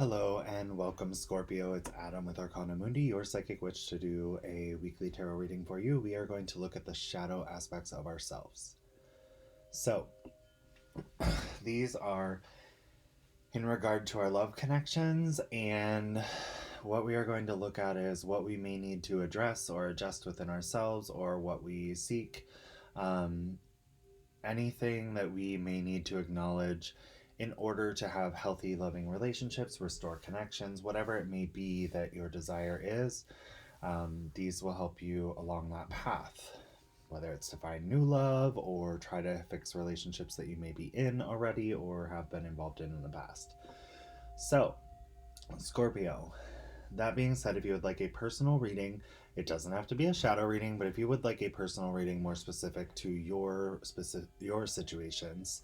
Hello and welcome, Scorpio. It's Adam with Arcana Mundi, your psychic witch, to do a weekly tarot reading for you. We are going to look at the shadow aspects of ourselves. So, these are in regard to our love connections, and what we are going to look at is what we may need to address or adjust within ourselves, or what we seek. Anything that we may need to acknowledge in order to have healthy, loving relationships, restore connections, whatever it may be that your desire is. These will help you along that path, whether it's to find new love or try to fix relationships that you may be in already or have been involved in the past. So, Scorpio, that being said, if you would like a personal reading, it doesn't have to be a shadow reading, but if you would like a personal reading more specific to your situations,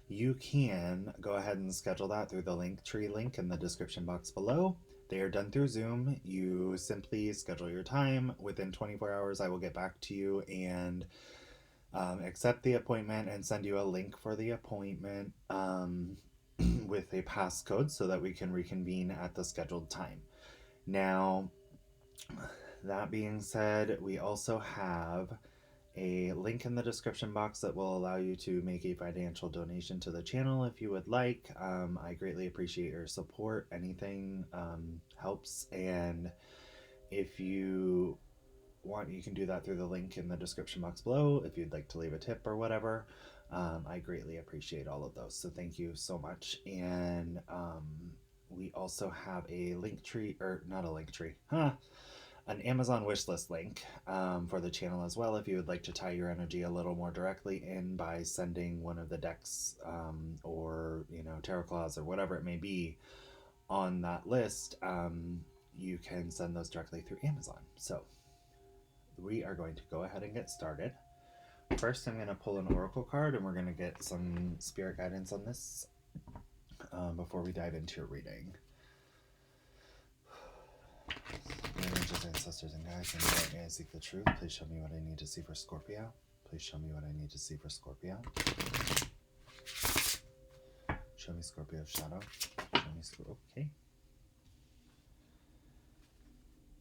you can go ahead and schedule that through the Linktree link in the description box below. They are done through Zoom. You simply schedule your time. Within 24 hours, I will get back to you and accept the appointment and send you a link for the appointment with a passcode so that we can reconvene at the scheduled time. Now, that being said, we also have a link in the description box that will allow you to make a financial donation to the channel if you would like. I greatly appreciate your support. Anything helps, and if you want, you can do that through the link in the description box below if you'd like to leave a tip or whatever. I greatly appreciate all of those, so thank you so much. And we also have a link tree, or not a link tree, an Amazon wishlist link for the channel as well if you would like to tie your energy a little more directly in by sending one of the decks or tarot claws or whatever it may be on that list. You can send those directly through Amazon. So we are going to go ahead and get started. First, I'm going to pull an oracle card and we're going to get some spirit guidance on this before we dive into your reading. Angels, ancestors, and guides, and let me seek the truth. Please show me what I need to see for Scorpio. Please show me what I need to see for Scorpio. Show me Scorpio's shadow. Show me Scorpio. Okay.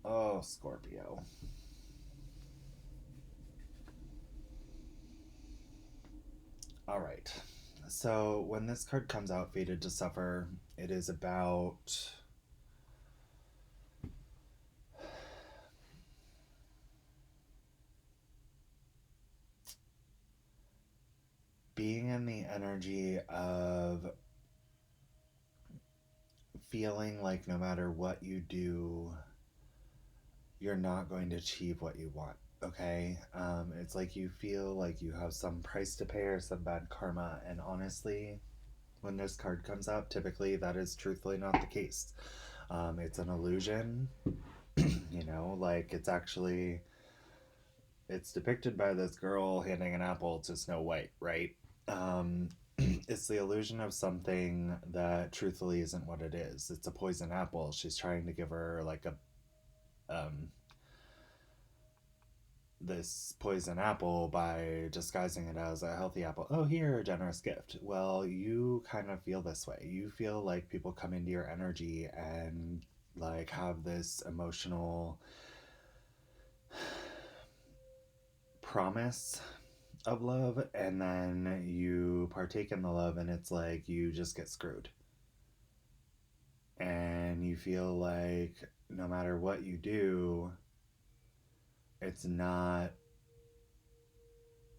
Oh, Scorpio. All right. So when this card comes out, Fated to Suffer, it is about being in the energy of feeling like no matter what you do, you're not going to achieve what you want. Okay? It's like you feel like you have some price to pay or some bad karma, and honestly, when this card comes out, typically that is truthfully not the case. It's an illusion. Like it's depicted by this girl handing an apple to Snow White, right? It's the illusion of something that truthfully isn't what it is. It's a poison apple. She's trying to give her like this poison apple by disguising it as a healthy apple. Oh, here, a generous gift. Well, you kind of feel this way. You feel like people come into your energy and like have this emotional promise of love, and then you partake in the love and it's like you just get screwed. And you feel like no matter what you do, it's not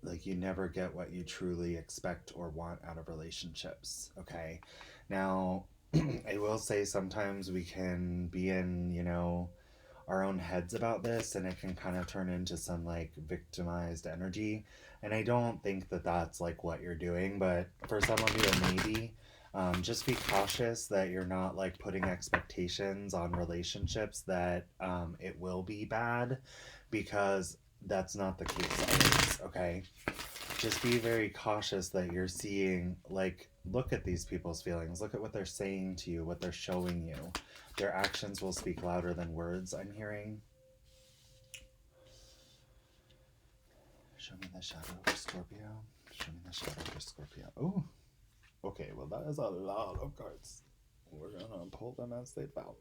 like you never get what you truly expect or want out of relationships. Okay. Now, I will say sometimes we can be in, our own heads about this, and it can kind of turn into some like victimized energy. And I don't think that that's like what you're doing, but for some of you it may be. Just be cautious that you're not like putting expectations on relationships that it will be bad, because that's not the case always. Okay, just be very cautious that you're seeing, like, look at these people's feelings, look at what they're saying to you, what they're showing you. Their actions will speak louder than words, I'm hearing. Show me the shadow for Scorpio. Show me the shadow for Scorpio. Oh, okay, well that is a lot of cards. we're gonna pull them as they fell.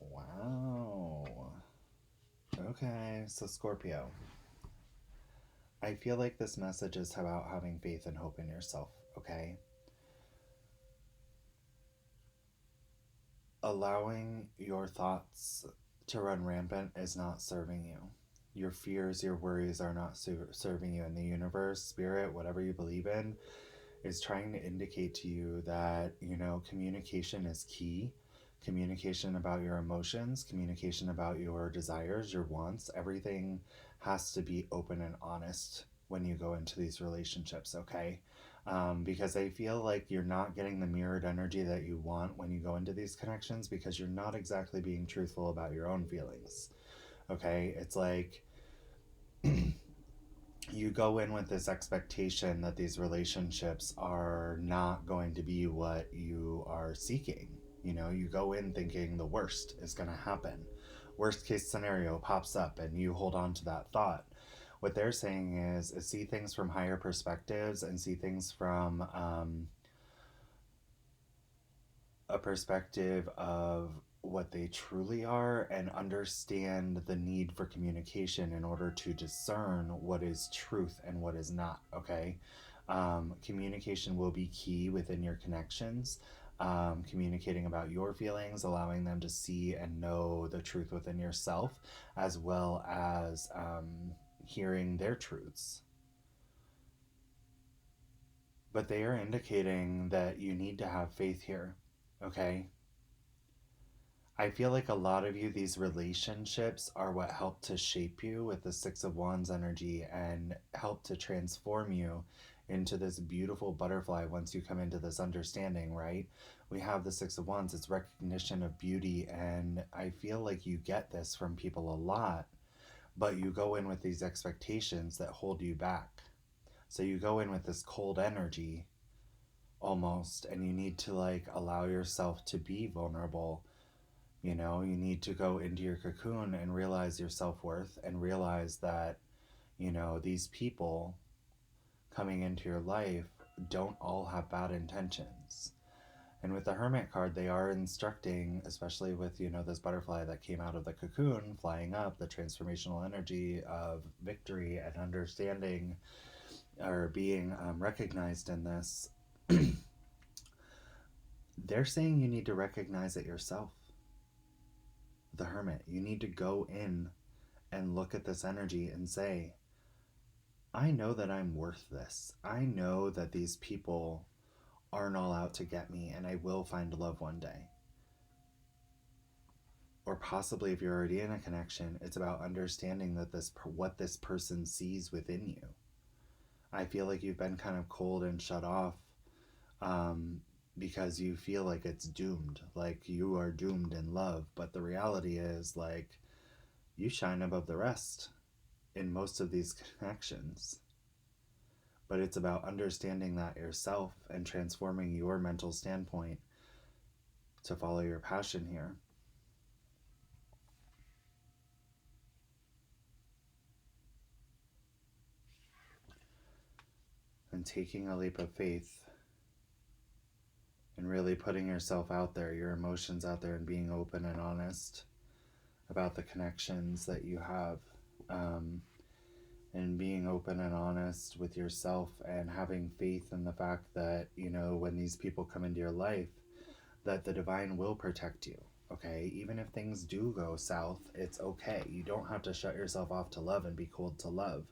Wow. Okay, so Scorpio. I feel like this message is about having faith and hope in yourself, okay? Allowing your thoughts to run rampant is not serving you. Your fears, your worries are not serving you. In the universe, spirit, whatever you believe in, is trying to indicate to you that, communication is key. Communication about your emotions, communication about your desires, your wants, everything has to be open and honest when you go into these relationships, okay? Because I feel like you're not getting the mirrored energy that you want when you go into these connections because you're not exactly being truthful about your own feelings, okay? It's like you go in with this expectation that these relationships are not going to be what you are seeking. You go in thinking the worst is going to happen. Worst case scenario pops up and you hold on to that thought. What they're saying is see things from higher perspectives and see things from a perspective of what they truly are and understand the need for communication in order to discern what is truth and what is not, okay? Communication will be key within your connections. Communicating about your feelings, allowing them to see and know the truth within yourself, as well as hearing their truths. But they are indicating that you need to have faith here, okay? I feel like a lot of you, these relationships are what help to shape you with the Six of Wands energy and help to transform you into this beautiful butterfly once you come into this understanding, right? We have the Six of Wands, it's recognition of beauty, and I feel like you get this from people a lot, but you go in with these expectations that hold you back. So you go in with this cold energy almost, and you need to like allow yourself to be vulnerable. You need to go into your cocoon and realize your self-worth and realize that, these people coming into your life don't all have bad intentions. And with the Hermit card, they are instructing, especially with, this butterfly that came out of the cocoon, flying up, the transformational energy of victory and understanding or being recognized in this. They're saying you need to recognize it yourself. The Hermit, you need to go in and look at this energy and say, I know that I'm worth this. I know that these people aren't all out to get me and I will find love one day. Or possibly if you're already in a connection, it's about understanding that what this person sees within you. I feel like you've been kind of cold and shut off because you feel like it's doomed, like you are doomed in love. But the reality is, like, you shine above the rest in most of these connections. But it's about understanding that yourself and transforming your mental standpoint to follow your passion here. And taking a leap of faith and really putting yourself out there, your emotions out there, and being open and honest about the connections that you have. And being open and honest with yourself and having faith in the fact that, when these people come into your life, that the divine will protect you, okay? Even if things do go south, it's okay. You don't have to shut yourself off to love and be cold to love,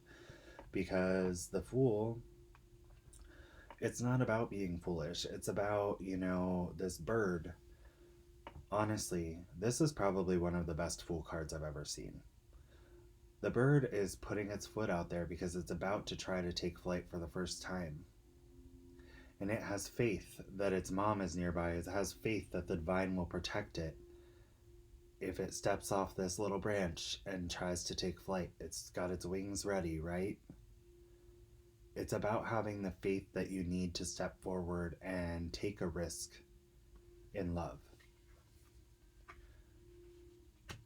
because the Fool, it's not about being foolish. It's about, this bird. Honestly, this is probably one of the best Fool cards I've ever seen. The bird is putting its foot out there because it's about to try to take flight for the first time. And it has faith that its mom is nearby. It has faith that the divine will protect it if it steps off this little branch and tries to take flight. It's got its wings ready, right? It's about having the faith that you need to step forward and take a risk in love.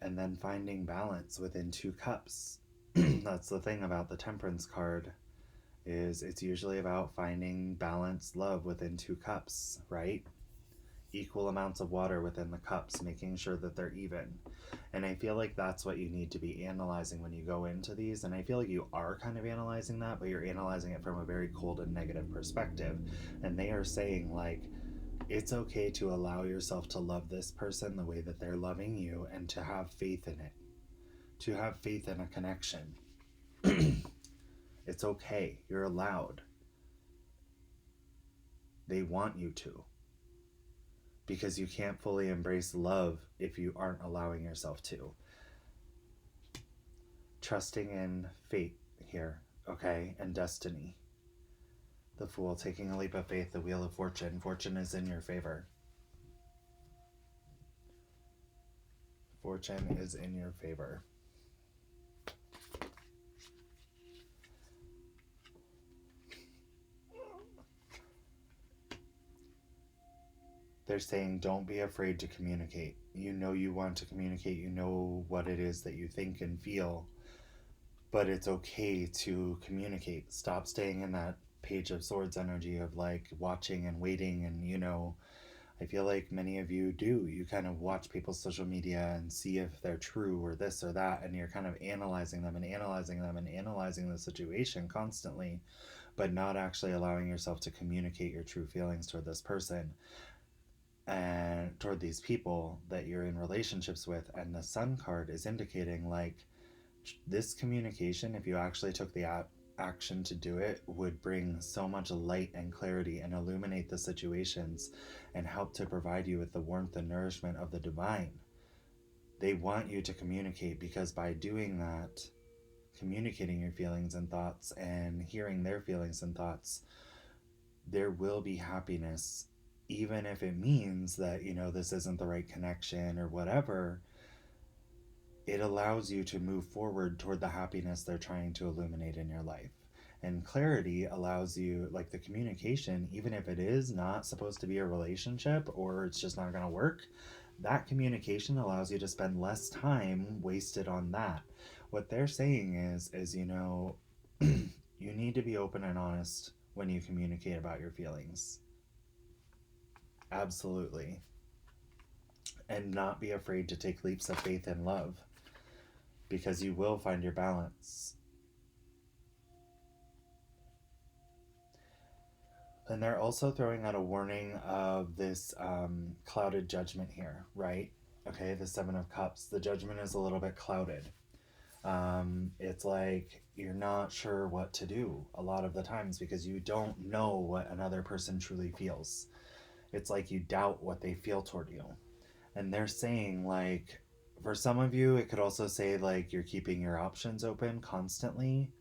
And then finding balance within two cups. That's the thing about the Temperance card. is it's usually about finding balanced love within two cups, right? Equal amounts of water within the cups, making sure that they're even. And I feel like that's what you need to be analyzing when you go into these. And I feel like you are kind of analyzing that, but you're analyzing it from a very cold and negative perspective. And they are saying, like, it's okay to allow yourself to love this person the way that they're loving you and to have faith in it, to have faith in a connection. It's okay. You're allowed. They want you to, because you can't fully embrace love if you aren't allowing yourself to. Trusting in fate here, okay, and destiny. The Fool taking a leap of faith, the Wheel of Fortune. Fortune is in your favor. Fortune is in your favor. They're saying don't be afraid to communicate. You know you want to communicate, you know what it is that you think and feel, but it's okay to communicate. Stop staying in that Page of Swords energy of like watching and waiting. And I feel like many of you do. You kind of watch people's social media and see if they're true or this or that, and you're kind of analyzing them and analyzing them and analyzing the situation constantly, but not actually allowing yourself to communicate your true feelings toward this person and toward these people that you're in relationships with. And the Sun card is indicating like this communication, if you actually took the action to do it, would bring so much light and clarity and illuminate the situations and help to provide you with the warmth and nourishment of the divine. They want you to communicate, because by doing that, communicating your feelings and thoughts and hearing their feelings and thoughts, there will be happiness, even if it means that, this isn't the right connection or whatever. It allows you to move forward toward the happiness they're trying to illuminate in your life. And clarity allows you, like the communication, even if it is not supposed to be a relationship or it's just not going to work, that communication allows you to spend less time wasted on that. What they're saying is you need to be open and honest when you communicate about your feelings. Absolutely. And not be afraid to take leaps of faith in love, because you will find your balance. And they're also throwing out a warning of this clouded judgment here, right? Okay, the Seven of Cups. The judgment is a little bit clouded. It's like you're not sure what to do a lot of the times because you don't know what another person truly feels. It's like you doubt what they feel toward you. And they're saying, like, for some of you, it could also say, like, you're keeping your options open constantly.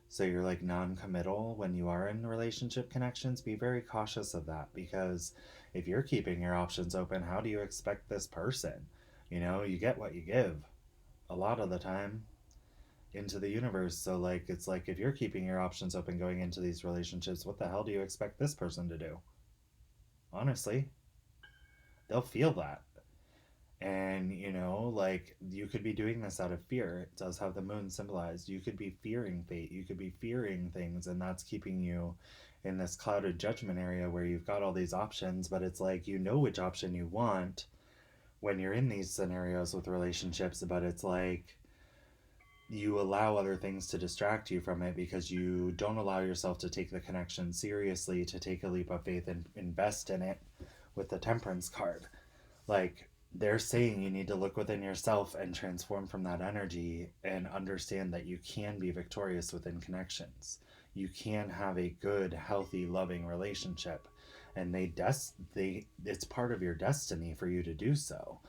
So you're like non-committal when you are in relationship connections. Be very cautious of that, because if you're keeping your options open, how do you expect this person? You get what you give a lot of the time into the universe. So like it's like if you're keeping your options open going into these relationships, what the hell do you expect this person to do? Honestly, they'll feel that. And like you could be doing this out of fear. It does have the moon symbolized. You could be fearing fate, you could be fearing things, and that's keeping you in this clouded judgment area where you've got all these options, but it's like which option you want when you're in these scenarios with relationships, but it's like you allow other things to distract you from it because you don't allow yourself to take the connection seriously, to take a leap of faith and invest in it with the Temperance card. Like, they're saying you need to look within yourself and transform from that energy and understand that you can be victorious within connections. You can have a good, healthy, loving relationship, and it's part of your destiny for you to do so.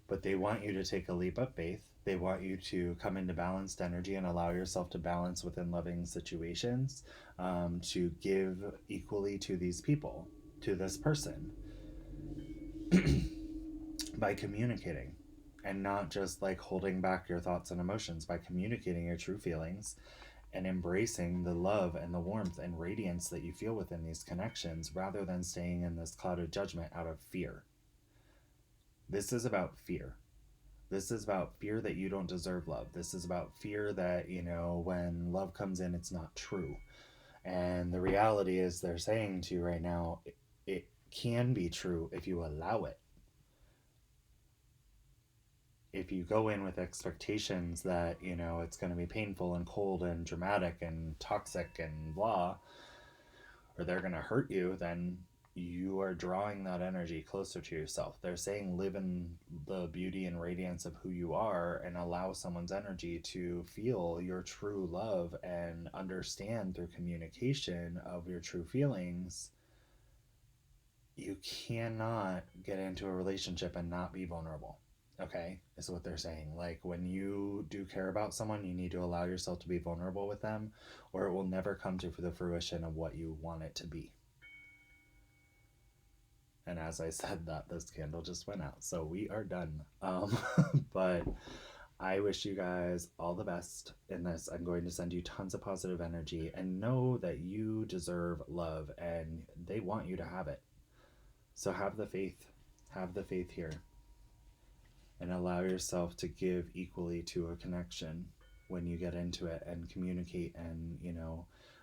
But they want you to take a leap of faith. They want you to come into balanced energy and allow yourself to balance within loving situations, to give equally to these people, to this person, by communicating, and not just like holding back your thoughts and emotions, by communicating your true feelings and embracing the love and the warmth and radiance that you feel within these connections, rather than staying in this clouded judgment out of fear. This is about fear. This is about fear that you don't deserve love. This is about fear that, when love comes in, it's not true. And the reality is, they're saying to you right now, it can be true if you allow it. If you go in with expectations that, it's going to be painful and cold and dramatic and toxic and blah, or they're going to hurt you, then you are drawing that energy closer to yourself. They're saying live in the beauty and radiance of who you are and allow someone's energy to feel your true love and understand through communication of your true feelings. You cannot get into a relationship and not be vulnerable. Okay, is what they're saying. Like, when you do care about someone, you need to allow yourself to be vulnerable with them, or it will never come to the fruition of what you want it to be. And as I said that, this candle just went out, so we are done. But I wish you guys all the best in this. I'm going to send you tons of positive energy, and know that you deserve love and they want you to have it. So have the faith. Have the faith here. And allow yourself to give equally to a connection when you get into it, and communicate and,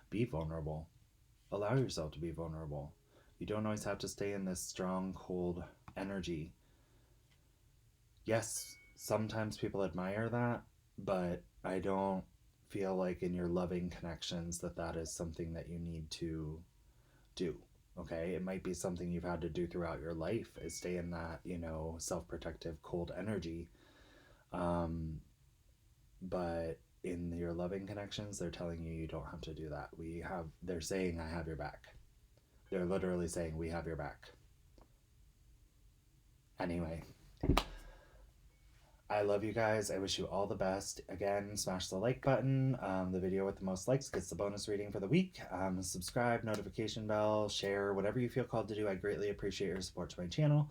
be vulnerable. Allow yourself to be vulnerable. You don't always have to stay in this strong, cold energy. Yes, sometimes people admire that, but I don't feel like in your loving connections that is something that you need to do. Okay, it might be something you've had to do throughout your life, is stay in that, self-protective cold energy. Um, but in your loving connections, they're telling you you don't have to do that. They're saying, I have your back. They're literally saying, we have your back. Anyway, I love you guys. I wish you all the best. Again, smash the like button. The video with the most likes gets the bonus reading for the week. Subscribe, notification bell, share, whatever you feel called to do. I greatly appreciate your support to my channel.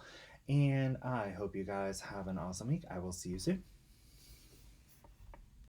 And I hope you guys have an awesome week. I will see you soon.